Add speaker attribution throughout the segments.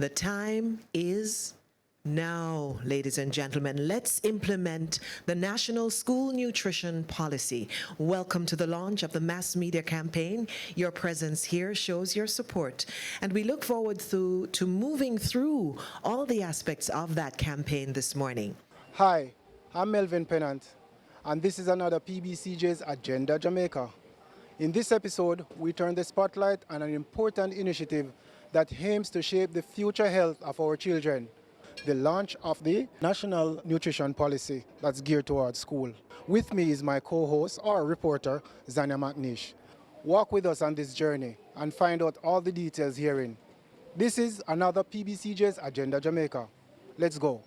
Speaker 1: The time is now, ladies and gentlemen. Let's implement the National School Nutrition Policy. Welcome to the launch of the mass media campaign. Your presence here shows your support, and we look forward to moving through all the aspects of that campaign this morning.
Speaker 2: Hi, I'm Melvin Pennant, and this is another PBCJ's Agenda Jamaica. In this episode, we turn the spotlight on an important initiative that aims to shape the future health of our children, the launch of the National Nutrition Policy that's geared towards school. With me is my co-host or reporter, Zania McNish. Walk with us on this journey and find out all the details herein. This is another PBCJ's Agenda Jamaica. Let's go.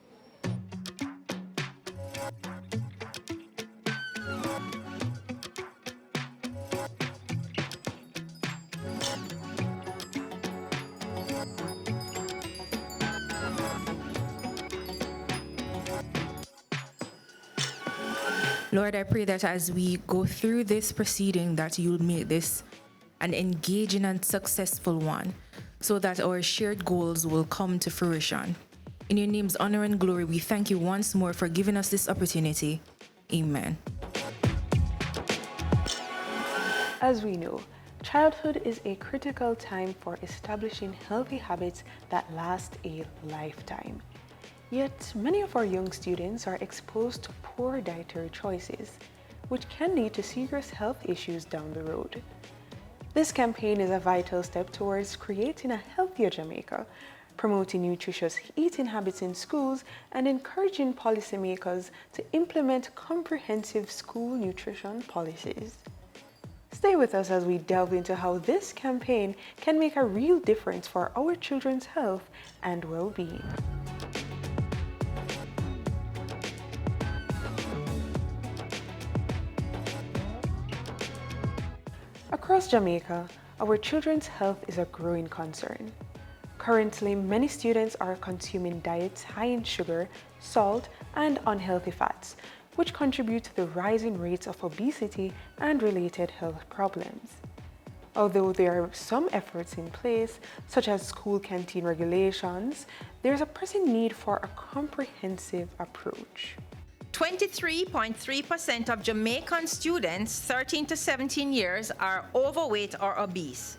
Speaker 3: Lord, I pray that as we go through this proceeding, that you'll make this an engaging and successful one, so that our shared goals will come to fruition. In your name's honor and glory, we thank you once more for giving us this opportunity. Amen.
Speaker 4: As we know, childhood is a critical time for establishing healthy habits that last a lifetime. Yet, many of our young students are exposed to poor dietary choices, which can lead to serious health issues down the road. This campaign is a vital step towards creating a healthier Jamaica, promoting nutritious eating habits in schools, and encouraging policymakers to implement comprehensive school nutrition policies. Stay with us as we delve into how this campaign can make a real difference for our children's health and well-being. Across Jamaica, our children's health is a growing concern. Currently, many students are consuming diets high in sugar, salt, and unhealthy fats, which contribute to the rising rates of obesity and related health problems. Although there are some efforts in place, such as school canteen regulations, there is a pressing need for a comprehensive approach.
Speaker 5: 23.3% of Jamaican students 13 to 17 years are overweight or obese.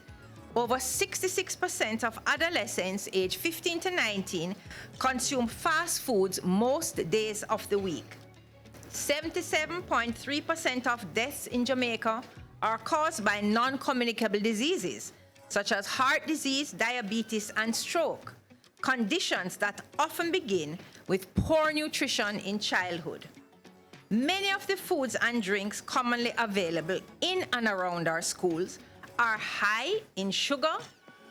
Speaker 5: Over 66% of adolescents aged 15 to 19 consume fast foods most days of the week. 77.3% of deaths in Jamaica are caused by non-communicable diseases, such as heart disease, diabetes, and stroke, conditions that often begin with poor nutrition in childhood. Many of the foods and drinks commonly available in and around our schools are high in sugar,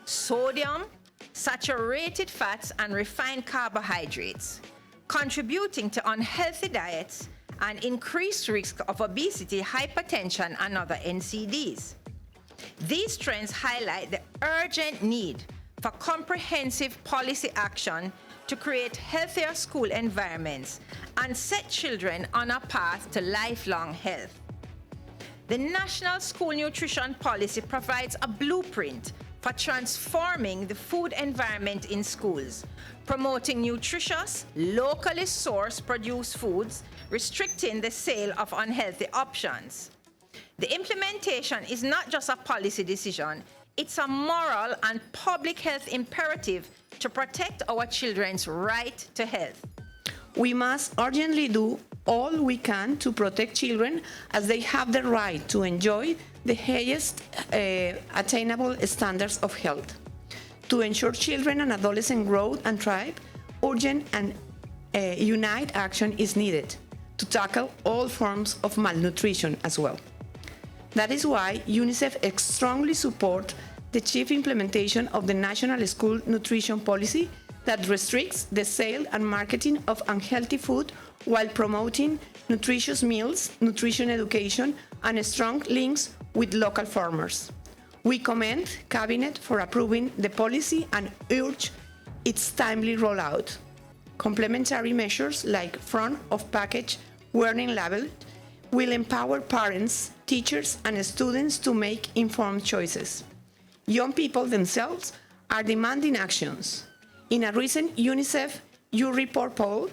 Speaker 5: sodium, saturated fats, and refined carbohydrates, contributing to unhealthy diets and increased risk of obesity, hypertension, and other NCDs. These trends highlight the urgent need for comprehensive policy action to create healthier school environments and set children on a path to lifelong health. The National School Nutrition Policy provides a blueprint for transforming the food environment in schools, promoting nutritious, locally sourced produced foods, restricting the sale of unhealthy options. The implementation is not just a policy decision, it's a moral and public health imperative to protect our children's right to health.
Speaker 6: We must urgently do all we can to protect children, as they have the right to enjoy the highest attainable standards of health. To ensure children and adolescent growth and thrive, urgent and united action is needed to tackle all forms of malnutrition as well. That is why UNICEF strongly supports the chief implementation of the National School Nutrition Policy that restricts the sale and marketing of unhealthy food while promoting nutritious meals, nutrition education, and strong links with local farmers. We commend Cabinet for approving the policy and urge its timely rollout. Complementary measures like front-of-package warning label will empower parents, teachers, and students to make informed choices. Young people themselves are demanding actions. In a recent UNICEF U-Report poll,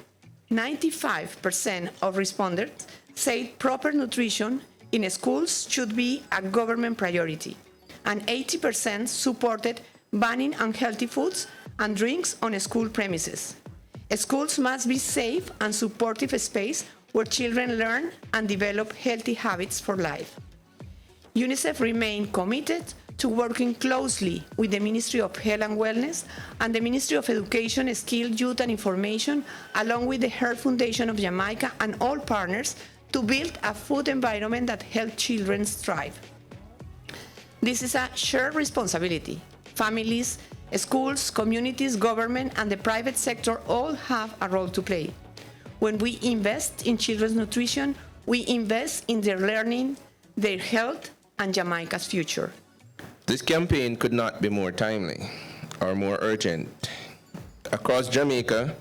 Speaker 6: 95% of respondents say proper nutrition in schools should be a government priority, and 80% supported banning unhealthy foods and drinks on school premises. Schools must be safe and supportive space where children learn and develop healthy habits for life. UNICEF remains committed to working closely with the Ministry of Health and Wellness and the Ministry of Education, Skill, Youth and Information, along with the Heart Foundation of Jamaica and all partners, to build a food environment that helps children thrive. This is a shared responsibility. Families, schools, communities, government, and the private sector all have a role to play. When we invest in children's nutrition, we invest in their learning, their health, and Jamaica's future.
Speaker 7: This campaign could not be more timely or more urgent. Across Jamaica,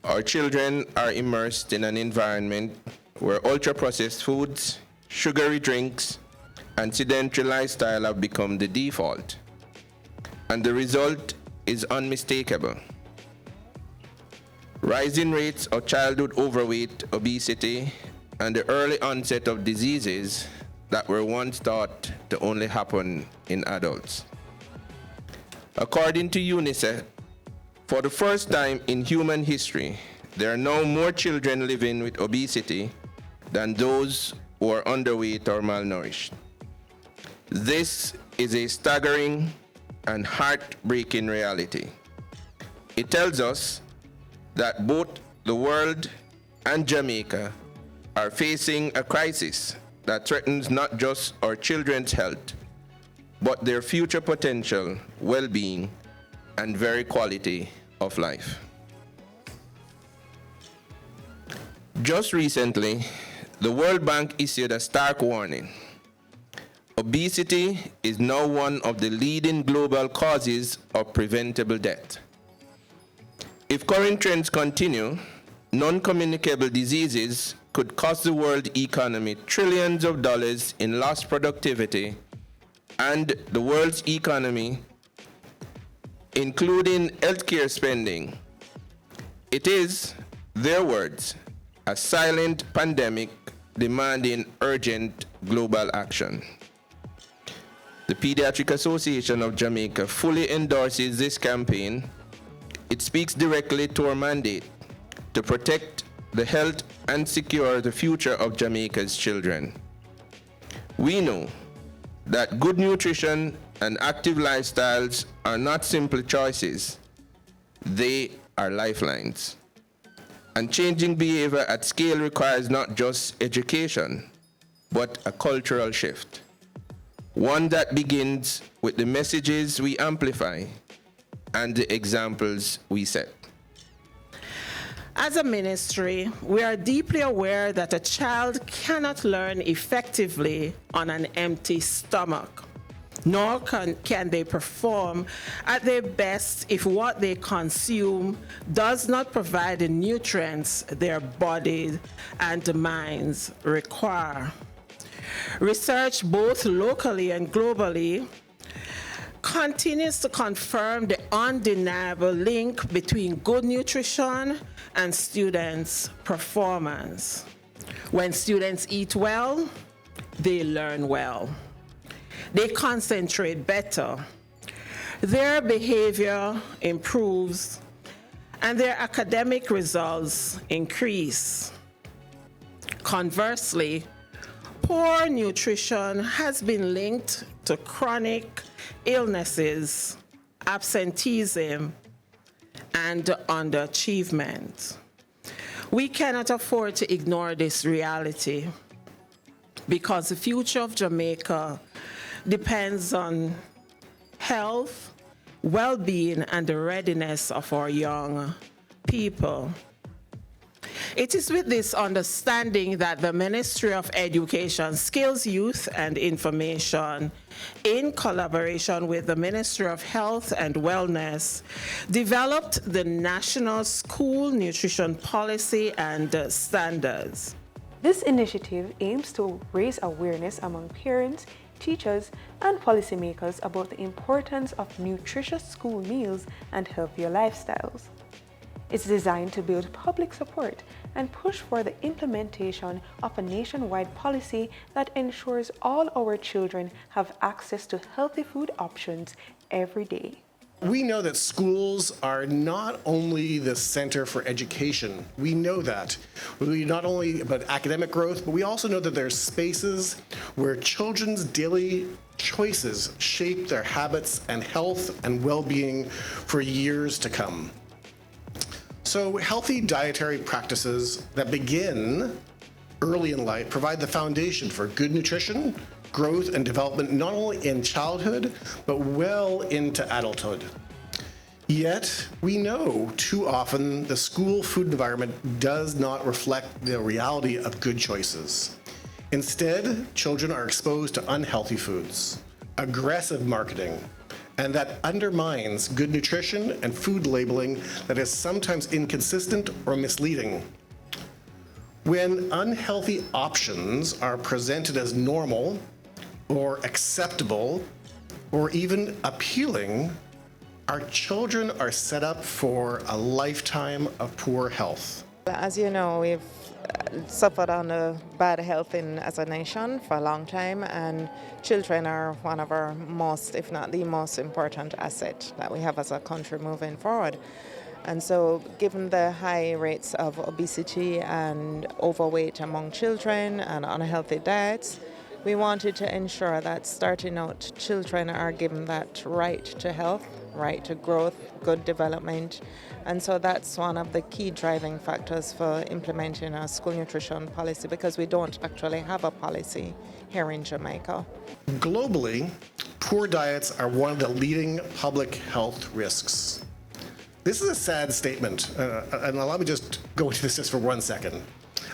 Speaker 7: our children are immersed in an environment where ultra-processed foods, sugary drinks, and sedentary lifestyle have become the default. And the result is unmistakable. Rising rates of childhood overweight, obesity, and the early onset of diseases that were once thought to only happen in adults. According to UNICEF, for the first time in human history, there are now more children living with obesity than those who are underweight or malnourished. This is a staggering and heartbreaking reality. It tells us that both the world and Jamaica are facing a crisis that threatens not just our children's health, but their future potential, well-being, and very quality of life. Just recently, the World Bank issued a stark warning. Obesity is now one of the leading global causes of preventable death. If current trends continue, non-communicable diseases could cost the world economy trillions of dollars in lost productivity, and the world's economy, including healthcare spending. It is, their words, a silent pandemic demanding urgent global action. The Pediatric Association of Jamaica fully endorses this campaign. It speaks directly to our mandate to protect the health and secure the future of Jamaica's children. We know that good nutrition and active lifestyles are not simple choices. They are lifelines. And changing behavior at scale requires not just education, but a cultural shift. One that begins with the messages we amplify and the examples we set.
Speaker 8: As a ministry, we are deeply aware that a child cannot learn effectively on an empty stomach, nor can they perform at their best if what they consume does not provide the nutrients their bodies and minds require. Research both locally and globally continues to confirm the undeniable link between good nutrition and students' performance. When students eat well, they learn well. They concentrate better. Their behavior improves, and their academic results increase. Conversely, poor nutrition has been linked to chronic illnesses, absenteeism, and underachievement. We cannot afford to ignore this reality because the future of Jamaica depends on health, well-being, and the readiness of our young people. It is with this understanding that the Ministry of Education, Skills, Youth, and Information, in collaboration with the Ministry of Health and Wellness, developed the National School Nutrition Policy and Standards.
Speaker 4: This initiative aims to raise awareness among parents, teachers, and policymakers about the importance of nutritious school meals and healthier lifestyles. It's designed to build public support and push for the implementation of a nationwide policy that ensures all our children have access to healthy food options every day.
Speaker 9: We know that schools are not only the center for education. We know that. We not only about academic growth, but we also know that there's spaces where children's daily choices shape their habits and health and well-being for years to come. So healthy dietary practices that begin early in life provide the foundation for good nutrition, growth, and development not only in childhood, but well into adulthood. Yet, we know too often the school food environment does not reflect the reality of good choices. Instead, children are exposed to unhealthy foods, aggressive marketing, and that undermines good nutrition and food labeling that is sometimes inconsistent or misleading. When unhealthy options are presented as normal or acceptable or even appealing, our children are set up for a lifetime of poor health.
Speaker 10: As you know, we've suffered on bad health as a nation for a long time, and children are one of our most, if not the most important asset that we have as a country moving forward. And so given the high rates of obesity and overweight among children and unhealthy diets, we wanted to ensure that starting out, children are given that right to health, right to growth, good development. And so that's one of the key driving factors for implementing our school nutrition policy, because we don't actually have a policy here in Jamaica.
Speaker 9: Globally, poor diets are one of the leading public health risks. This is a sad statement, and allow me just go into this just for 1 second.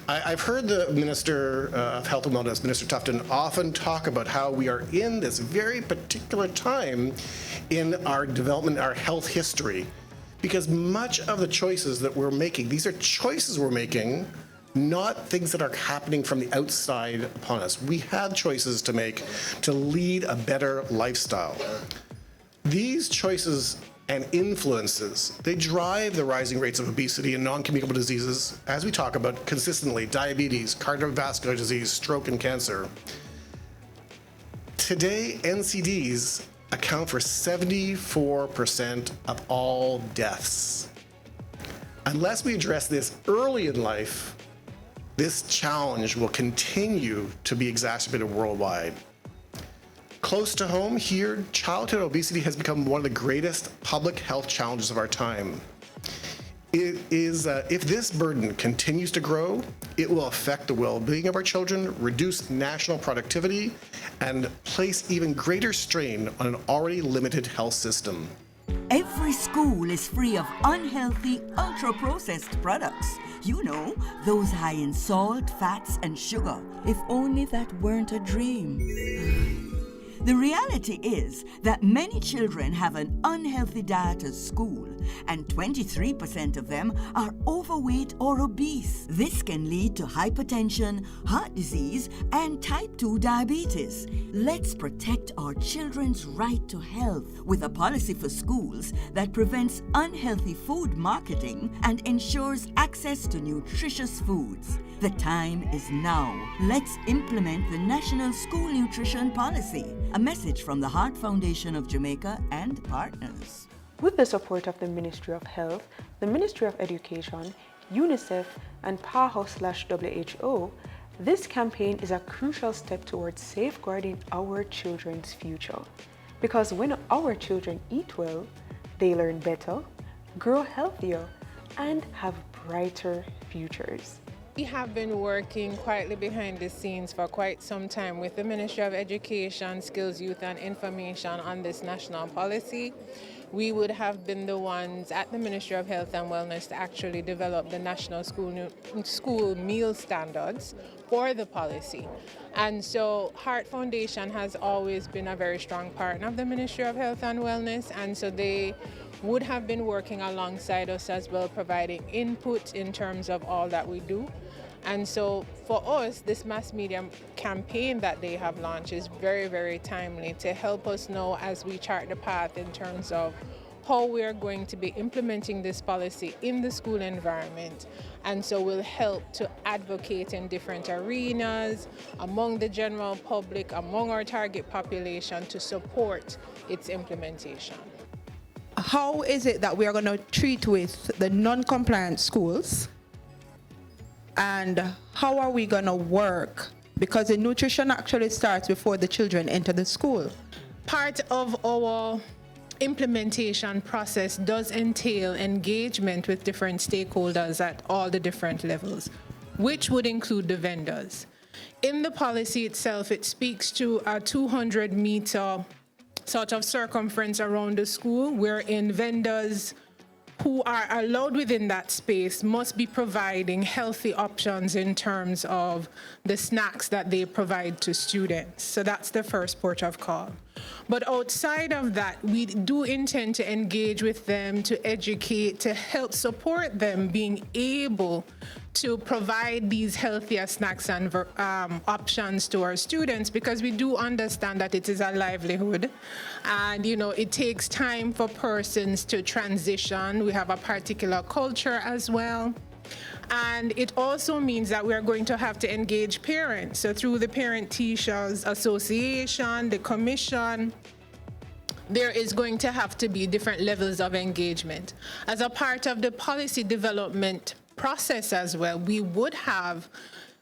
Speaker 9: I've heard the Minister of Health and Wellness, Minister Tufton, often talk about how we are in this very particular time in our development, our health history, because much of the choices that we're making, these are choices we're making, not things that are happening from the outside upon us. We have choices to make to lead a better lifestyle. These choices and influences, they drive the rising rates of obesity and non-communicable diseases, as we talk about consistently: diabetes, cardiovascular disease, stroke, and cancer. Today, NCDs account for 74% of all deaths. Unless we address this early in life, this challenge will continue to be exacerbated worldwide. Close to home here, childhood obesity has become one of the greatest public health challenges of our time. If this burden continues to grow, it will affect the well-being of our children, reduce national productivity, and place even greater strain on an already limited health system.
Speaker 11: Every school is free of unhealthy, ultra-processed products. You know, those high in salt, fats, and sugar. If only that weren't a dream. The reality is that many children have an unhealthy diet at school, and 23% of them are overweight or obese. This can lead to hypertension, heart disease, and type 2 diabetes. Let's protect our children's right to health with a policy for schools that prevents unhealthy food marketing and ensures access to nutritious foods. The time is now. Let's implement the National School Nutrition Policy. A message from the Heart Foundation of Jamaica and partners.
Speaker 4: With the support of the Ministry of Health, the Ministry of Education, UNICEF, and PAHO/WHO, this campaign is a crucial step towards safeguarding our children's future. Because when our children eat well, they learn better, grow healthier, and have brighter futures.
Speaker 12: We have been working quietly behind the scenes for quite some time with the Ministry of Education, Skills, Youth and Information on this national policy. We would have been the ones at the Ministry of Health and Wellness to actually develop the national school meal standards for the policy. And so Heart Foundation has always been a very strong partner of the Ministry of Health and Wellness, and so they would have been working alongside us as well, providing input in terms of all that we do. And so for us, this mass media campaign that they have launched is very, very timely to help us know as we chart the path in terms of how we are going to be implementing this policy in the school environment. And so we'll help to advocate in different arenas, among the general public, among our target population to support its implementation.
Speaker 13: How is it that we are going to treat with the non-compliant schools? And how are we going to work? Because the nutrition actually starts before the children enter the school.
Speaker 12: Part of our implementation process does entail engagement with different stakeholders at all the different levels, which would include the vendors. In the policy itself, it speaks to a 200-meter sort of circumference around the school, wherein vendors who are allowed within that space must be providing healthy options in terms of the snacks that they provide to students. So that's the first port of call. But outside of that, we do intend to engage with them, to educate, to help support them being able to provide these healthier snacks and options to our students, because we do understand that it is a livelihood and, you know, it takes time for persons to transition. We have a particular culture as well. And it also means that we are going to have to engage parents. So through the Parent Teachers Association, the commission, there is going to have to be different levels of engagement. As a part of the policy development process as well, we would have,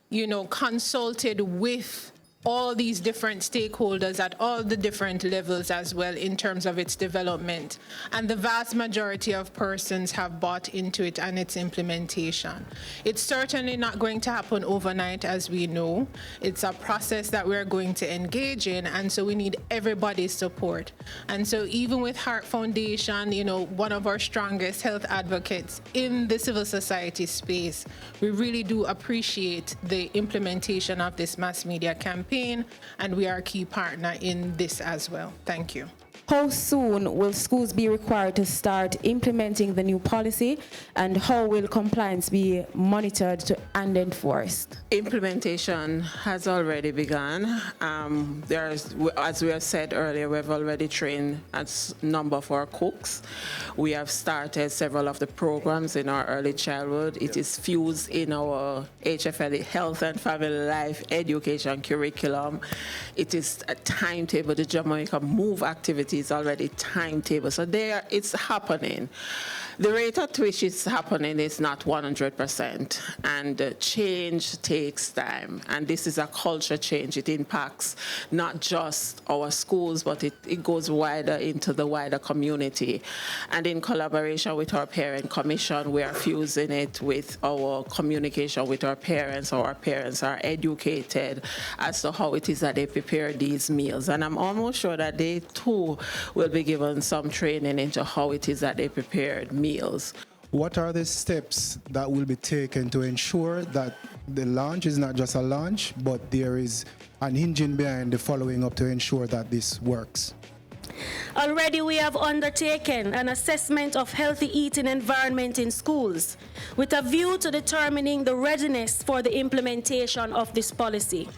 Speaker 12: you know, consulted with all these different stakeholders at all the different levels as well in terms of its development. And the vast majority of persons have bought into it and its implementation. It's certainly not going to happen overnight, as we know. It's a process that we're going to engage in, and so we need everybody's support. And so even with Heart Foundation, you know, one of our strongest health advocates in the civil society space, we really do appreciate the implementation of this mass media campaign, and we are a key partner in this as well. Thank you.
Speaker 14: How soon will schools be required to start implementing the new policy, and how will compliance be monitored and enforced?
Speaker 8: Implementation has already begun. As we have said earlier, we've already trained a number of our cooks. We have started several of the programs in our early childhood. It is fused in our HFLE, Health and Family Life Education curriculum. It is a timetable. The Jamaica Move activity is already timetable. So it's happening. The rate at which it's happening is not 100%, and change takes time. And this is a culture change. It impacts not just our schools, but it goes wider into the wider community. And in collaboration with our parent commission, we are fusing it with our communication with our parents, so our parents are educated as to how it is that they prepare these meals. And I'm almost sure that they too will be given some training into how it is that they prepared meals.
Speaker 2: What are the steps that will be taken to ensure that the launch is not just a launch, but there is an engine behind the following up to ensure that this works?
Speaker 15: Already we have undertaken an assessment of healthy eating environment in schools with a view to determining the readiness for the implementation of this policy.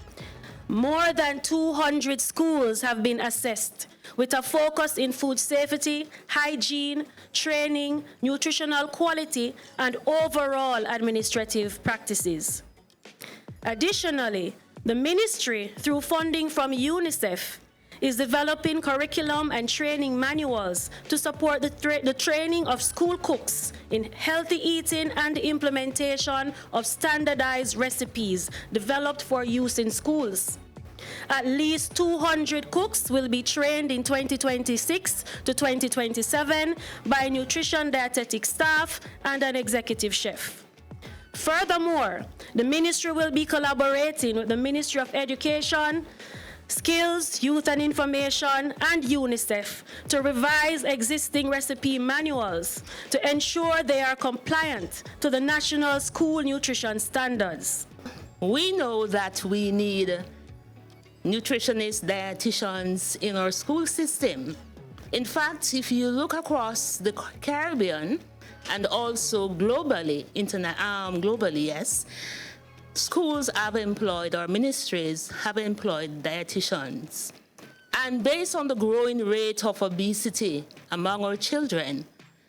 Speaker 15: More than 200 schools have been assessed with a focus in food safety, hygiene, training, nutritional quality, and overall administrative practices. Additionally, the ministry, through funding from UNICEF, is developing curriculum and training manuals to support the training of school cooks in healthy eating and the implementation of standardized recipes developed for use in schools. At least 200 cooks will be trained in 2026 to 2027 by nutrition dietetic staff and an executive chef. Furthermore, the ministry will be collaborating with the Ministry of Education, Skills, Youth and Information, and UNICEF to revise existing recipe manuals to ensure they are compliant to the national school nutrition standards.
Speaker 16: We know that we need nutritionists, dietitians in our school system. In fact, if you look across the Caribbean and also globally, yes, schools have employed, or ministries have employed dietitians. And based on the growing rate of obesity among our children,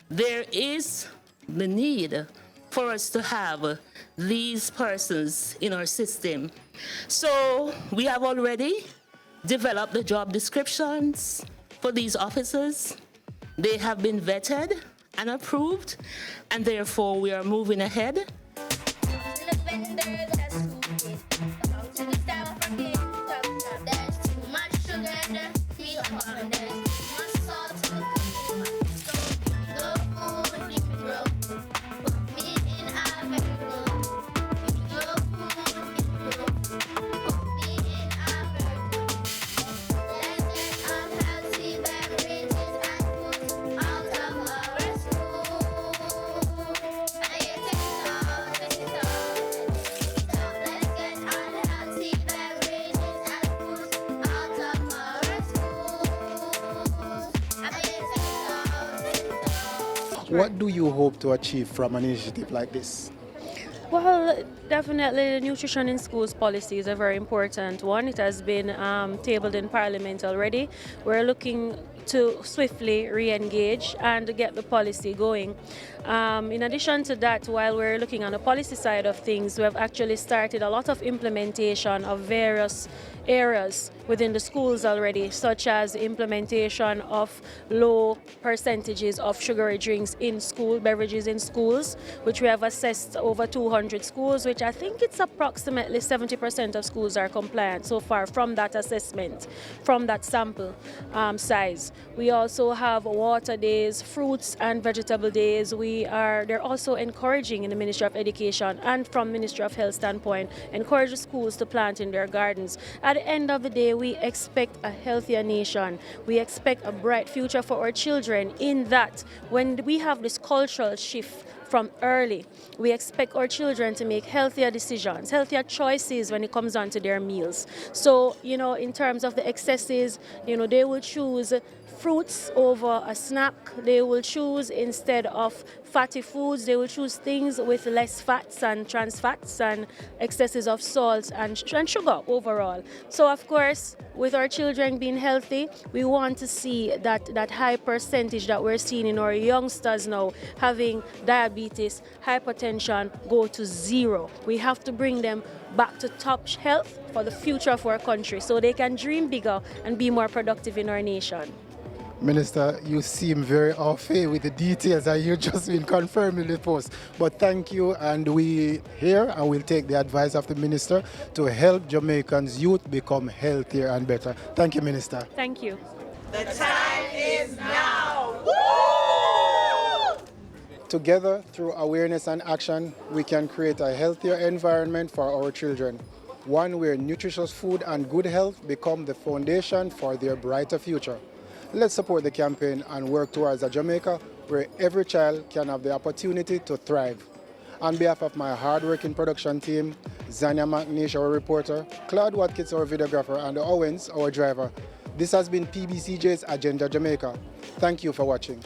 Speaker 16: there is the need for us to have these persons in our system. So we have already developed the job descriptions for these officers. They have been vetted and approved, and therefore we are moving ahead.
Speaker 2: What do you hope to achieve from an initiative like this?
Speaker 15: Well, definitely the nutrition in schools policy is a very important one. It has been tabled in Parliament already. We're looking to swiftly re-engage and get the policy going. In addition to that, while we're looking on the policy side of things, we have actually started a lot of implementation of various areas within the schools already, such as implementation of low percentages of sugary drinks in school, beverages in schools, which we have assessed over 200 schools, which I think it's approximately 70% of schools are compliant so far from that assessment, from that sample size. We also have water days, fruits and vegetable days. They're also encouraging in the Ministry of Education and from Ministry of Health standpoint, encourage the schools to plant in their gardens. At the end of the day, we expect a healthier nation. We expect a bright future for our children in that when we have this cultural shift from early, we expect our children to make healthier decisions, healthier choices when it comes on to their meals. So, in terms of the excesses, they will choose fruits over a snack. They will choose, instead of fatty foods, they will choose things with less fats and trans fats and excesses of salt and sugar overall. So of course, with our children being healthy, we want to see that high percentage that we're seeing in our youngsters now having diabetes, hypertension go to zero. We have to bring them back to top health for the future of our country so they can dream bigger and be more productive in our nation.
Speaker 2: Minister, you seem very au fait with the details and you've just been confirming the post. But thank you, and we here and we'll take the advice of the Minister to help Jamaicans' youth become healthier and better. Thank you, Minister.
Speaker 15: Thank you.
Speaker 8: The time is now.
Speaker 2: Together, through awareness and action, we can create a healthier environment for our children, one where nutritious food and good health become the foundation for their brighter future. Let's support the campaign and work towards a Jamaica where every child can have the opportunity to thrive. On behalf of my hard-working production team, Zania McNeish, our reporter, Claude Watkins, our videographer, and Owens, our driver, this has been PBCJ's Agenda Jamaica. Thank you for watching.